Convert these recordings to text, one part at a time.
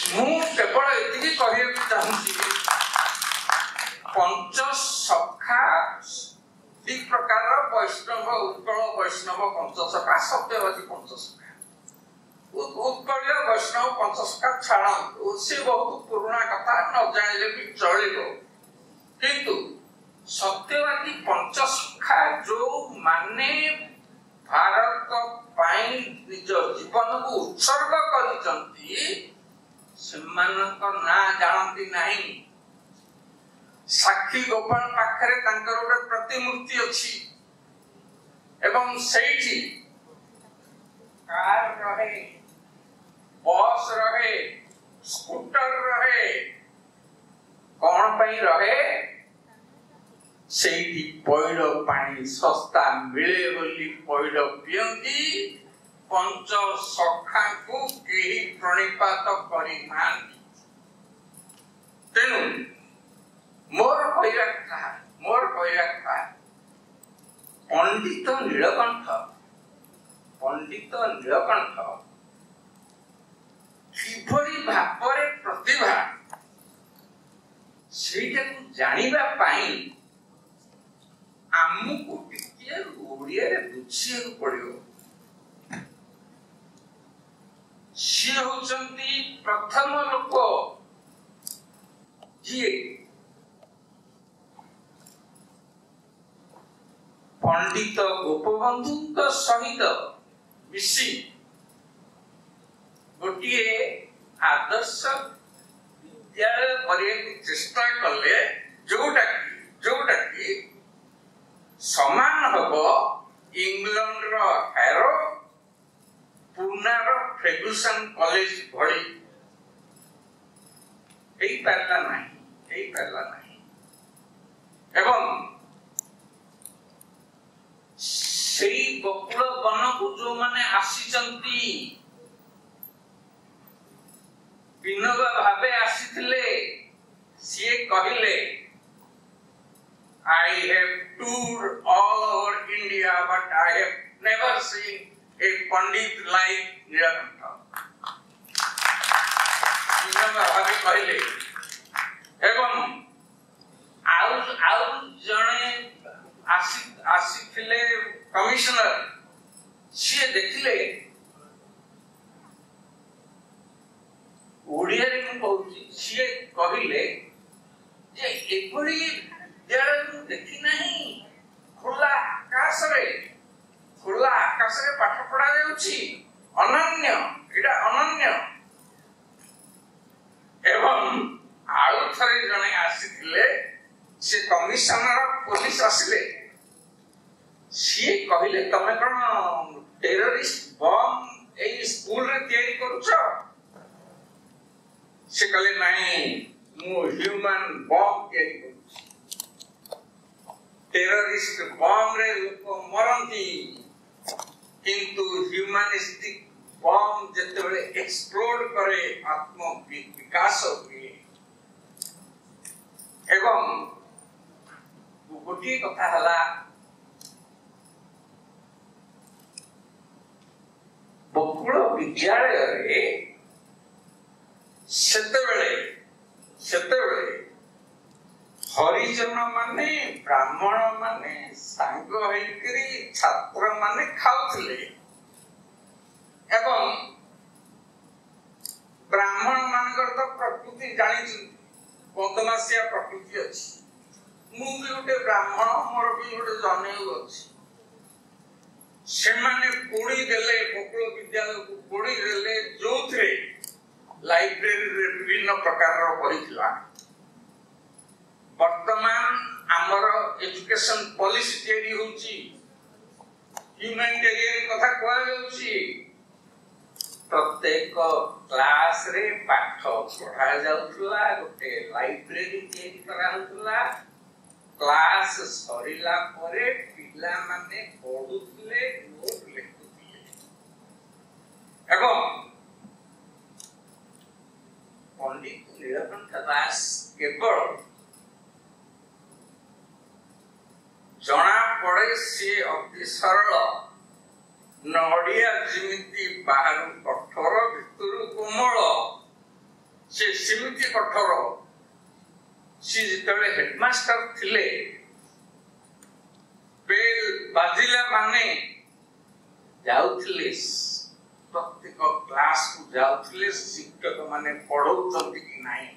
ମୁଁ କେବଳ ଏତିକି କହିବାକୁ ଚାହୁଁଛି ପଞ୍ଚସଖା ଦି ପ୍ରକାରର ବୈଷ୍ଣବ, ଉତ୍କଳ ବୈଷ୍ଣବ ପଞ୍ଚସଖା, ସତ୍ୟବାଦୀ ପଞ୍ଚସଖା। ଉତ୍କଳୀୟ ବୈଷ୍ଣବ ପଞ୍ଚସଖା ଛାଡ଼ନ୍ତୁ, ସେ ବହୁତ ପୁରୁଣା କଥା, ନ ଜାଣିଲେ ବି ଚଳିବ। କିନ୍ତୁ ସତ୍ୟବାଦୀ ପଞ୍ଚସଖା ଯୋଉମାନେ ଭାରତ ପାଇଁ ନିଜ ଜୀବନକୁ ଉତ୍ସର୍ଗ କରିଛନ୍ତି ସେମାନଙ୍କ ନାଁ ଜାଣନ୍ତି ନାହିଁ। ସାକ୍ଷୀ ଗୋପାଳ ପାଖରେ ତାଙ୍କର ଗୋଟେ ପ୍ରତିମୂର୍ତ୍ତି ଅଛି ଏବଂ ସେଇଠି କାର ରହେ, ବସ୍ ରହେ, ସ୍କୁଟର ରହେ। କଣ ପାଇଁ ରହେ? ସେଇଠି ପଇଡ଼ ପାଣି ଶସ୍ତା ମିଳେ ବୋଲି ପଇଡ଼ ପିଅନ୍ତି। ପଞ୍ଚସଖାଙ୍କୁ କେହି ପ୍ରଣିପାତ କରିନାହାନ୍ତି। ତେଣୁ ମୋର କହିବା କଥା ପଣ୍ଡିତ ନୀଳକଣ୍ଠ କିଭଳି ଭାବରେ ପ୍ରତିଭା ସେଇଟାକୁ ଜାଣିବା ପାଇଁ ଆମକୁ ଟିକେ ଓଡ଼ିଆରେ ବୁଝିବାକୁ ପଡ଼ିବ। ସିଏ ହଉଛନ୍ତି ପ୍ରଥମ ଲୋକ ଯିଏ ପଣ୍ଡିତ ଗୋପବନ୍ଧୁଙ୍କ ସହିତ ମିଶି ଗୋଟିଏ ଆଦର୍ଶ ବିଦ୍ୟାଳୟ କରିବାକୁ ଚେଷ୍ଟା କଲେ, ଯୋଉଟାକି ସମାନ ହବ ଇଂଲଣ୍ଡର ହାରୋ, ପୁନାର ଫେର୍ଗୁସନ୍ କଲେଜ ଭଳି। ହେଇପାରିଲା ନାହିଁ। ଏବଂ ସେଇ ବକୁଳ ବନକୁ ଯୋଉମାନେ ଆସିଛନ୍ତି, ବିନୋବା ଭାବେ ଆସିଥିଲେ, ସିଏ କହିଲେ I have toured all over India, but I have never seen a Pandit like Nilakantha. Vinoba ଭାବେ କହିଲେ। ଏବଂ ଆଉ ଜଣେ ଆସିଥିଲେ କମିଶନର, ସିଏ ଦେଖିଲେ, ଓଡ଼ିଆରେ ମୁଁ କହୁଛି, ସିଏ କହିଲେ ଯେ ଏଭଳି ବିଦ୍ୟାଳୟ ମୁଁ ଦେଖି ନାହିଁ। ଖୋଲା ଆକାଶରେ ପାଠ ପଢା ଯାଉଛି, ଏଇଟା ଅନନ୍ୟ। ଏବଂ ଆଉ ଥରେ ଜଣେ ଆସିଥିଲେ, ସେ କମିଶନର ପୋଲିସ ଆସିଲେ, ସିଏ କହିଲେ ତମେ କଣ ଟେରରିଷ୍ଟ ବମ୍ ଏଇ ସ୍କୁଲରେ ତିଆରି କରୁଛ? ସେ କହିଲେ ନାଇଁ, ମୁଁ ହ୍ୟୁମାନ ବମ୍ ତିଆରି କରୁଛି। ଟେରରିଷ୍ଟ ବମ୍ ରେ ଲୋକ ମରନ୍ତି, କିନ୍ତୁ ହ୍ୟୁମାନିଷ୍ଟିକ ବମ୍ ଯେତେବେଳେ ଏକ୍ସପ୍ଲୋଡ କରେ ଆତ୍ମ ବିକାଶ ହୁଏ। ଏବଂ ଗୋଟିଏ କଥା ହେଲା, ବକୁଳ ବିଦ୍ୟାଳୟରେ ସେତେବେଳେ ହରିଜନ ମାନେ, ବ୍ରାହ୍ମଣ ମାନେ ସାଙ୍ଗ ହେଇକରି ଛାତ୍ର ମାନେ ଖାଉଥିଲେ। ଏବଂ ବ୍ରାହ୍ମଣ ମାନଙ୍କର ତ ପ୍ରକୃତି ଜାଣିଛନ୍ତି, ବଦମାସିଆ ପ୍ରକୃତି ଅଛି। ମୁଁ ବି ଗୋଟେ ବ୍ରାହ୍ମଣ, ମୋର ବି ଗୋଟେ ଜନେଉ ଅଛି। ସେମାନେ ପୋଡ଼ି ଦେଲେ, ବକୁଳ ବିଦ୍ୟାଳୟକୁ ପୋଡ଼ି ଦେଲେ, ଯୋଉଥିରେ ଲାଇବ୍ରେରୀରେ ବିଭିନ୍ନ ପ୍ରକାରର ବହି ଥିଲା। ବର୍ତ୍ତମାନ ଆମର ଏଜୁକେସନ ପଲିସି ତିଆରି ହଉଛି, ହ୍ୟୁମାନିଟେରିଆନ କଥା କୁହାଯାଉଛି। ପ୍ରତ୍ୟେକ କ୍ଲାସରେ ପାଠ ପଢା ଯାଉଥିଲା, ଗୋଟେ ଲାଇବ୍ରେରୀ ତିଆରି କରାଯାଉଥିଲା। କ୍ଲାସ ସରିଲା ପରେ ପିଲାମାନେ ପଢୁଥିଲେ, ନୋଟ ଲେଖୁଥିଲେ। ଏବଂ ପଣ୍ଡିତ ନୀଳକଣ୍ଠ ଦାସ କେବଳ ଜଣା ପଡେ, ସିଏ ଅତି ସରଳ, ନଡ଼ିଆ ଯେମିତି ବାହାରୁ କଠୋର ଭିତରୁ କୋମଳ, से सेमिति कठोर सी जितेबाला हेडमास्टर थिले बेल बाजिला माने जाउथिले प्रत्येक क्लास को जाउथिले शिक्षक माने पढ़ौचंती कि नाही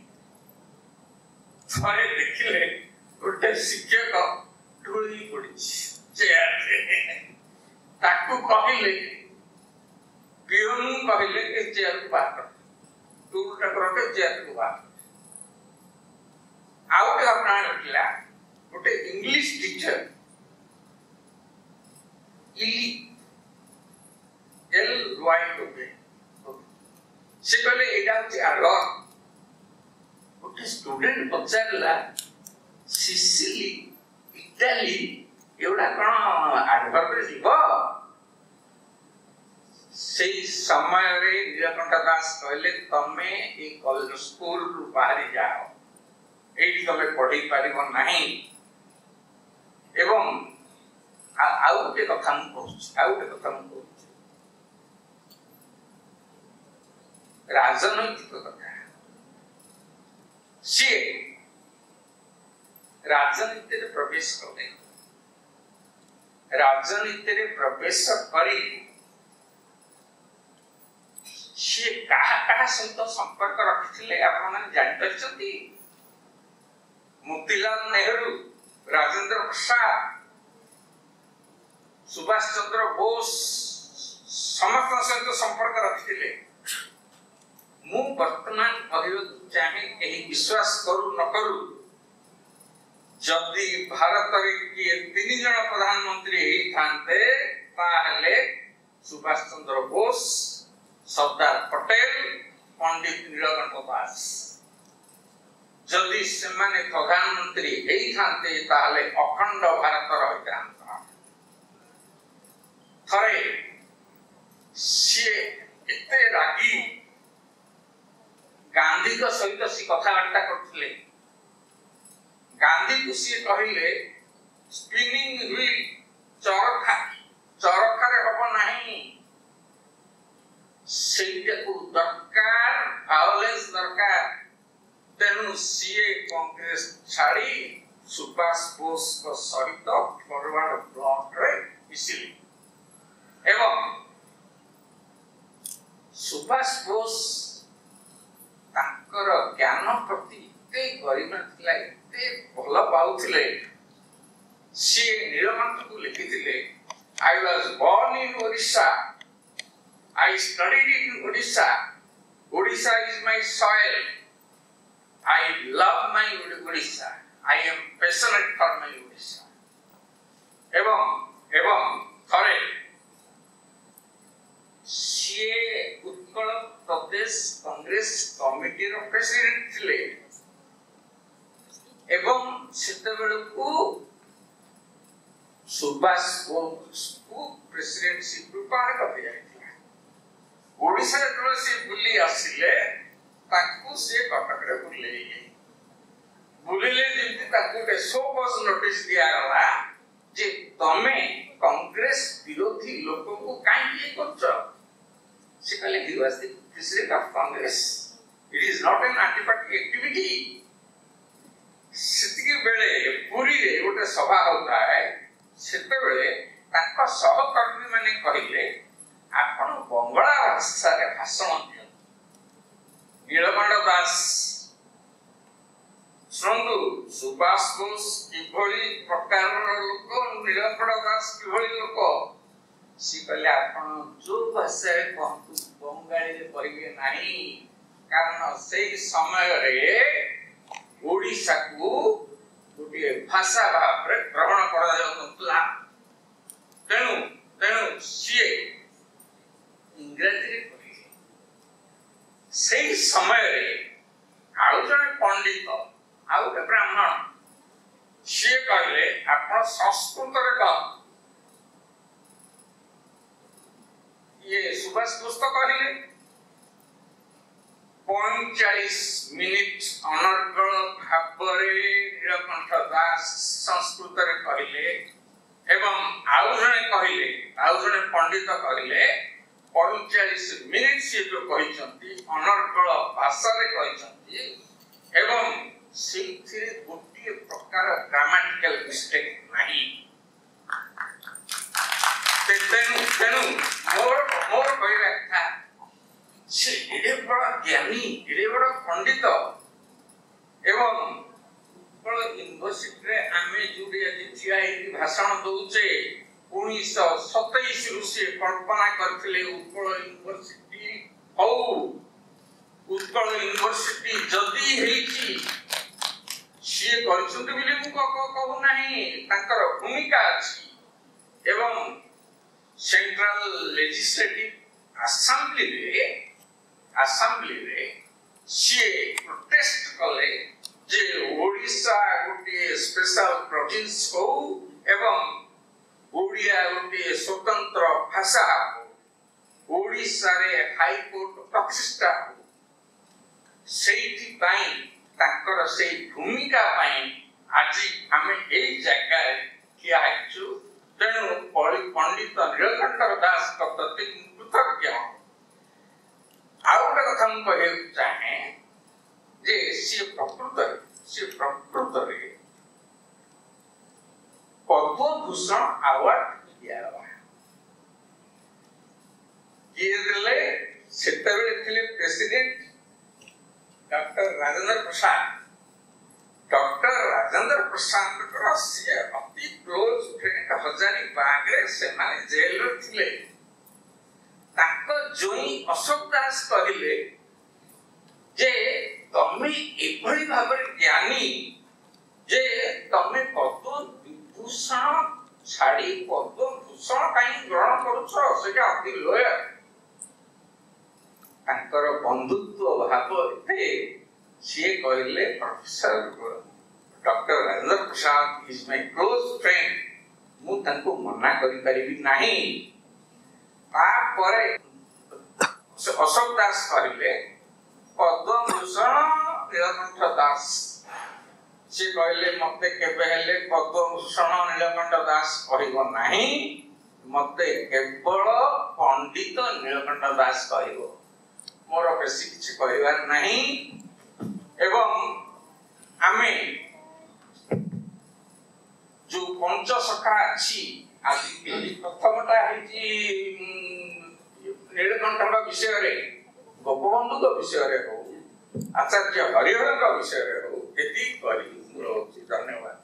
थरे देखिले गोटे शिक्षक ढोली पड़ी चेयर ताकू कहिले पियोनु कहिले के चेयर को बाहर टूल टकर के चेयर को बाहर आउट अपना रखला गोटे इंग्लिश टीचर इली एल वाई टोबे से कहले एटा होची आगर गोटे स्टूडेंट पचारला सिसिली इटाली एवढा कोण आडभर जीव से समय रे नीलकंठ दास कहले तमे ए कॉलेज स्कूल बाहरी जाओ एठी तमे पढ़ी पारिबो नाही एवं आउ गोटे कथा कहूँ राजनैतिक कथा सी राजनीति प्रवेश कले राजनीति प्रवेश करी सी क्या सहित संपर्क रखिले आपण माने जानि परछंती मोतीलाल नेहरू राजेंद्र प्रसाद सुभाष चंद्र बोस समस्त सहित संपर्क रखिले मु वर्तमान कहबो चाहे एही विश्वास करू न करू जदि भारत रे किए 3 जन प्रधानमंत्री ही थांते ताहले सुभाष चंद्र बोस सरदार पटेल पंडित नीलकंठ दास जदि से माने प्रधानमंत्री ही थांते ताहले अखंड भारत रहिता थरे सी एते रागी गांधी को सहित सी कथाबार्ता करथिले गांधी को सी कहिले स्पिनिंग व्हील चरखा रे हबो नाही सेटा को दरकार वायलेंस दरकार तेनु सी कांग्रेस छाड़ी सुभाष बोस को सहित फॉरवर्ड ब्लॉक रे मिसिली एवं सुभाष बोस तांकर ज्ञान प्रति एते गरिमा थिला एते भल पाउथिले सी नीलकंठ को लिखिथिले I was born in Odisha I studied in Odisha Odisha is my soil I love my Odisha I am passionate for my Odisha एवं थरे सी उत्कल प्रदेश कांग्रेस कमिटी रो प्रेसिडेंट थिले एवं सेतेबेलकू सुभाष बोस को प्रेसिडेंटशिप रूपार कर दिया ओडिशा रो से बुली आसिले ताकू से कटक रे बुलिले जेंति ताकू के 100 बस नोटिस दिया गला जे तमे कांग्रेस विरोधी लोगों को काई ये करछ से कहले he was the president of Congress. It is not an anti-party activity. सेतिके बेले पूरी रे गोटे सभा होता है सेते बेले ताका सहकर्मी माने कहिले आपण बंगला भाषा रे भाषण दियो नीलकंठ दास सुनंदु सुभाष बोस किभଳି प्रकार लोक नीलकंठ दास किभଳି लोक सी कहले आपण जो भाषा रे कहतु बंगाली रे करिवे नाही कारण से समय रे ओडिशा को गोटे भाषा भाव रे ग्रहण करा जाउतला तेनु सी इंग्रजी रे करिवे से समय रे आउ जने पंडित आउ ब्राह्मण सी कहले आपण संस्कृत रे कह ये सुभाष बोस तो कहले 45 मिनिट अनर्गल भाବରେ नीलकंठ दास संस्कृत रे कहले एवं आउ जने पंडित कहले 45 मिनिट से जो कहते अनर्गल भाषा कहते एवं से गोटे प्रकार ग्रामाटिकल मिस्टेक नहीं तेणु मोर कहवा था से एडे बड़ा ज्ञानी एडे बड़ा पंडित एवं यूनिवर्सिटी आमे जुड़े ठिया भाषण दौचे 1927 रु से कल्पना करथिले उत्कल यूनिवर्सिटी हौ उत्कल यूनिवर्सिटी जदी हेची से करछुंत बिले मु कहू नाही तांकर भूमिका अछि एवं सेंट्रल लेजिस्लेटिव असेंबली रे से प्रोटेस्ट कले जे ओडिशा गोटे स्पेशल प्रोविंस हो एवं ओडिया गोटे स्वतंत्र भाषा हो ओडिशा रे हाई कोर्ट प्रतिष्ठा हो सेठी पाई ताकर से भूमिका पाई आज हमें एई जगह किया आछु तेणु पंडित नीलकंठ दास प्रति कृतज्ञ आउ गोटे कथा मुझे कहूँ चाहे जे सी प्रकृत पद्म भूषण अवार्ड दिया प्रेसिडेंट डॉक्टर राजेंद्र प्रसाद सी अति क्लोज फ्रेंड हजारीबाग से जेल थे जोई अशोक दास कहले जे तमे एभली भाव ज्ञानी जे तमे पद्म विभूषण छाड़ी पद्म भूषण कहीं ग्रहण करुछ सेटा अति लोयर तांकर बंधुत्व भाव एते से कहले professor doctor Rajendra Prasad is my close friend मु तांको मना करि परिबी नाही तापरे अशोक दास कहले पद्म भूषण नीलकंठ दास से कहले मते केबे हेले पद्म भूषण नीलकंठ दास कहबो नाही मते केवल पंडित नीलकंठ दास कहबो मोर बेसी किछि कहबार नाही एवं आमे जो पंचसखा अछि आज प्रथमटा हेछि नीलकंठ विषय रे गोपबंधु विषय रे हो आचार्य हरिहर विषय रे हो एति करी धन्यवाद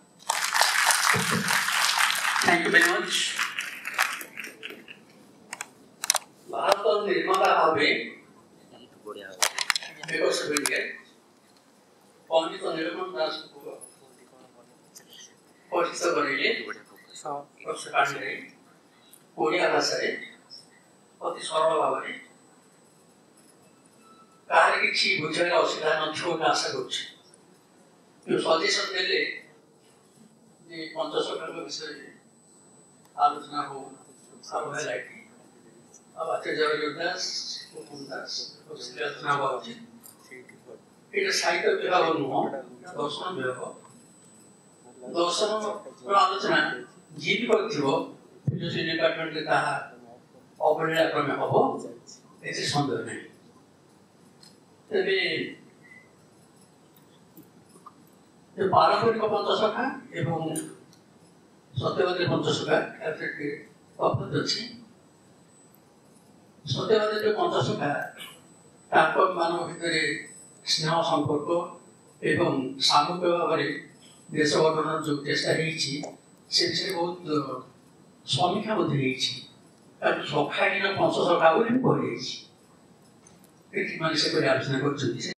thank you very much Bharat निर्माता भावे विकसित हुए पंडित नीलकंठ दास को परिचित करले ओडिया भाषा रे अति सरल भाव में कहार किसी बुझे असुविधा न आशा कर सजेसन देले पंचसखा विषय आलोचना हो आचार्य दास आलोचना हवा ये साहित्य विभाग नुह दर्शन विभाग दर्शन आलोचना जी भी फिलोसफी डिपार्टमेंट अवहेला क्रमे हम एसे सन्देह नहीं तेरे जो पारंपरिक पंचसखा एवं सत्यवादी पंचसखा तफात अच्छी सत्यवादी जो पंचसखा मान भितर स्नेह संपर्क एवं सामूहिक भाव में देश गठन जो चेष्टा से विषय बहुत समीक्षा सखाहीन पंचसखा बोली कही आलोचना कर